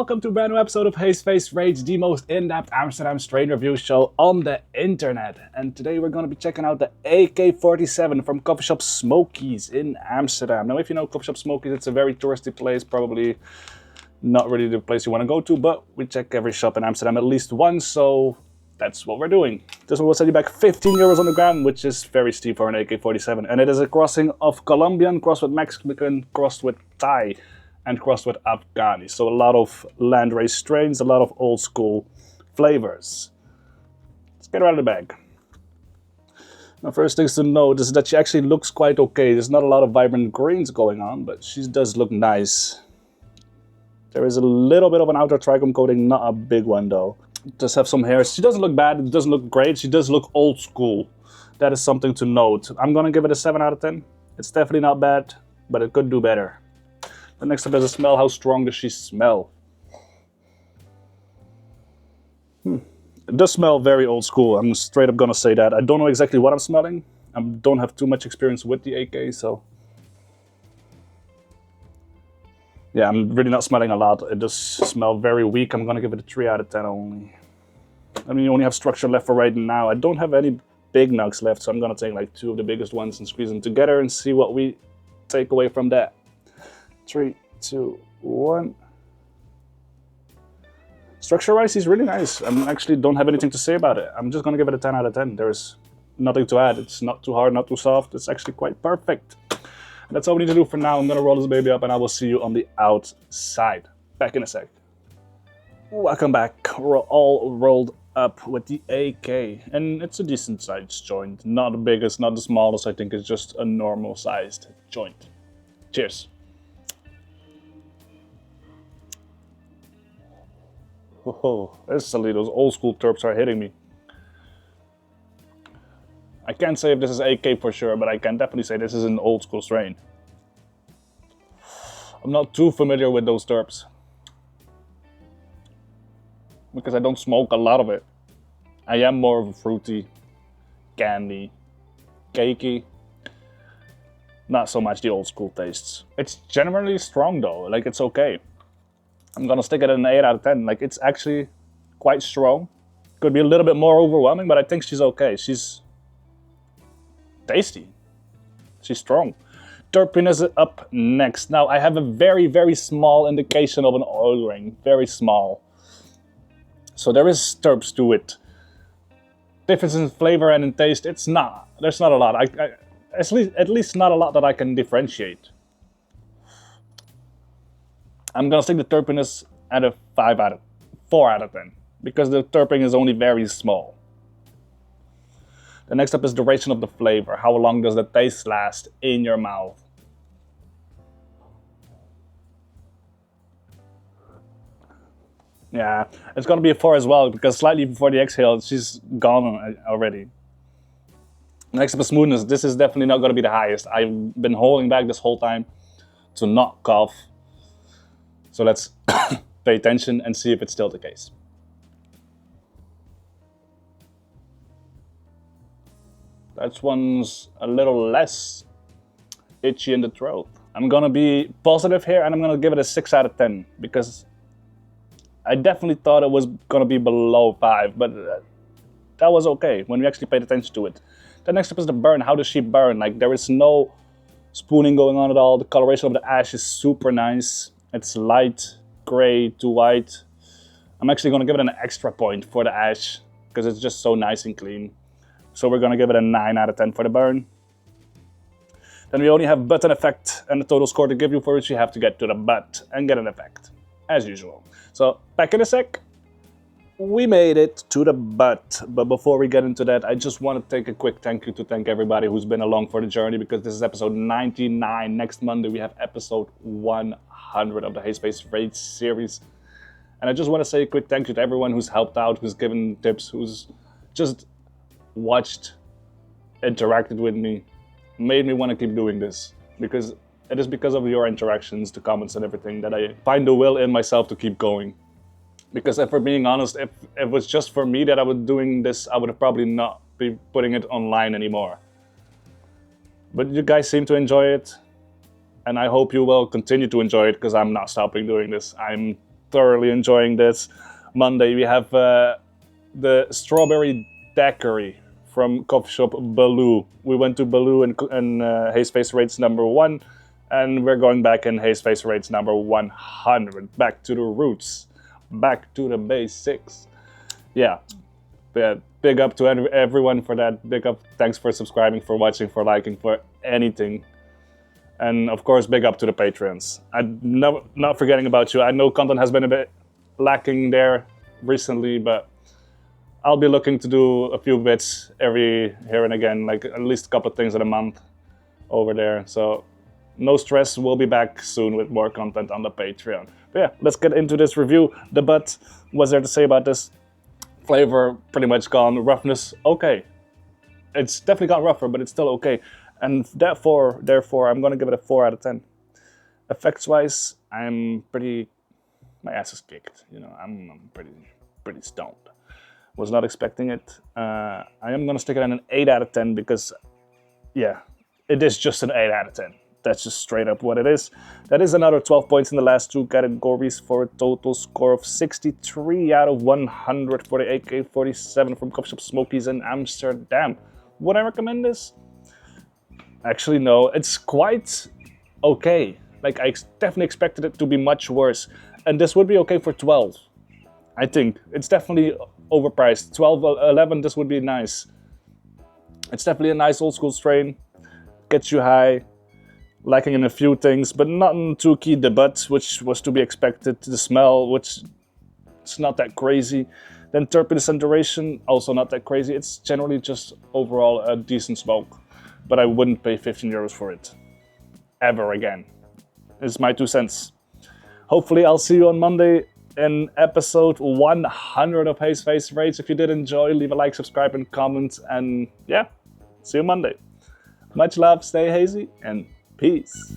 welcome to a brand new episode of HazeFace Rates, the most in-depth Amsterdam strain review show on the internet. And today we're going to be checking out the AK47 from Coffeeshop Smokey's in Amsterdam. Now if you know Coffeeshop Smokey's, it's a very touristy place, probably not really the place you want to go to, but we check every shop in Amsterdam at least once, so that's what we're doing. This one will set you back 15 euros on the gram, which is very steep for an AK47. And it is a crossing of Colombian, crossed with Mexican, crossed with Thai, and crossed with Afghani. So a lot of landrace strains, a lot of old school flavors. Let's get her out of the bag. Now, first things to note is that she actually looks quite okay. There's not a lot of vibrant greens going on, but she does look nice. There is a little bit of an outer trichome coating, not a big one though. Does have some hairs. She doesn't look bad, it doesn't look great, she does look old school. That is something to note. I'm gonna give it a 7 out of 10. It's definitely not bad, but it could do better. The next up is a smell. How strong does she smell? It does smell very old school. I'm straight up gonna say that. I don't know exactly what I'm smelling. I don't have too much experience with the AK, so yeah, I'm really not smelling a lot. It does smell very weak. I'm gonna give it a 3 out of 10 only. I mean, you only have structure left for right now. I don't have any big nugs left, so I'm gonna take like 2 of the biggest ones and squeeze them together and see what we take away from that. 3, 2, 1. Structure-wise, he's really nice. I actually don't have anything to say about it. I'm just gonna give it a 10 out of 10. There's nothing to add. It's not too hard, not too soft. It's actually quite perfect. And that's all we need to do for now. I'm gonna roll this baby up and I will see you on the outside. Back in a sec. Welcome back. We're all rolled up with the AK. And it's a decent sized joint. Not the biggest, not the smallest. I think it's just a normal sized joint. Cheers. Oh, instantly those old school terps are hitting me. I can't say if this is AK for sure, but I can definitely say this is an old school strain. I'm not too familiar with those terps because I don't smoke a lot of it. I am more of a fruity, candy, cakey. Not so much the old school tastes. It's generally strong though, like it's okay. I'm gonna stick it at an 8 out of 10. Like, it's actually quite strong. Could be a little bit more overwhelming, but I think she's okay. She's tasty. She's strong. Terpiness is up next. Now, I have a very, very small indication of an oil ring. Very small. So there is terps to it. Difference in flavor and in taste, it's not. There's not a lot. At least not a lot that I can differentiate. I'm gonna stick the terpiness at a 4 out of 10, because the terping is only very small. The next up is duration of the flavor. How long does the taste last in your mouth? Yeah, it's gonna be a 4 as well, because slightly before the exhale, she's gone already. Next up is smoothness. This is definitely not gonna be the highest. I've been holding back this whole time to not cough. So let's pay attention and see if it's still the case. That one's a little less itchy in the throat. I'm gonna be positive here and I'm gonna give it a 6 out of 10 because I definitely thought it was gonna be below 5, but that was okay when we actually paid attention to it. The next up is the burn. How does she burn? Like, there is no spooning going on at all. The coloration of the ash is super nice. It's light gray to white. I'm actually going to give it an extra point for the ash because it's just so nice and clean. So we're going to give it a 9 out of 10 for the burn. Then we only have button effect and the total score to give you for which you have to get to the butt and get an effect, as usual. So back in a sec. We made it to the butt, but before we get into that, I just want to take a quick thank you to thank everybody who's been along for the journey, because this is episode 99. Next Monday we have episode 100 of the HazeFace Rates series. And I just want to say a quick thank you to everyone who's helped out, who's given tips, who's just watched, interacted with me, made me want to keep doing this, because it is because of your interactions, the comments and everything that I find the will in myself to keep going. Because if we're being honest, if it was just for me that I was doing this, I would have probably not be putting it online anymore. But you guys seem to enjoy it, and I hope you will continue to enjoy it, because I'm not stopping doing this. I'm thoroughly enjoying this. Monday we have the strawberry daiquiri from Coffeeshop Baloo. We went to Baloo and HazeFace Rates number 1, and we're going back in HazeFace Rates number 100. Back to the roots, back to the basics. Yeah, big up to everyone for that. Big up, thanks for subscribing, for watching, for liking, for anything. And of course, big up to the patrons. I'm not forgetting about you. I know content has been a bit lacking there recently, but I'll be looking to do a few bits every here and again, like at least a couple of things in a month over there. So no stress, we'll be back soon with more content on the Patreon. But yeah, let's get into this review. The butt, what's there to say about this? Flavor pretty much gone. Roughness, okay. It's definitely got rougher, but it's still okay. And therefore, I'm gonna give it a 4 out of 10. Effects-wise, I'm pretty, my ass is kicked. You know, I'm pretty stoned. Was not expecting it. I am gonna stick it at an 8 out of 10 because, yeah, it is just an 8 out of 10. That's just straight up what it is. That is another 12 points in the last 2 categories for a total score of 63 out of 100 for the AK47 from Coffeeshop Smokies in Amsterdam. Would I recommend this? Actually, no. It's quite okay. Like, I definitely expected it to be much worse. And this would be okay for 12. I think. It's definitely overpriced. 12, 11, this would be nice. It's definitely a nice old school strain. Gets you high. Lacking in a few things, but nothing too key. The butt, which was to be expected. The smell, which it's not that crazy. Then terpenes and duration, also not that crazy. It's generally just overall a decent smoke. But I wouldn't pay 15 euros for it. Ever again. It's my 2 cents. Hopefully I'll see you on Monday in episode 100 of HazeFace Rates. If you did enjoy, leave a like, subscribe, and comment. And yeah, see you Monday. Much love, stay hazy, and peace.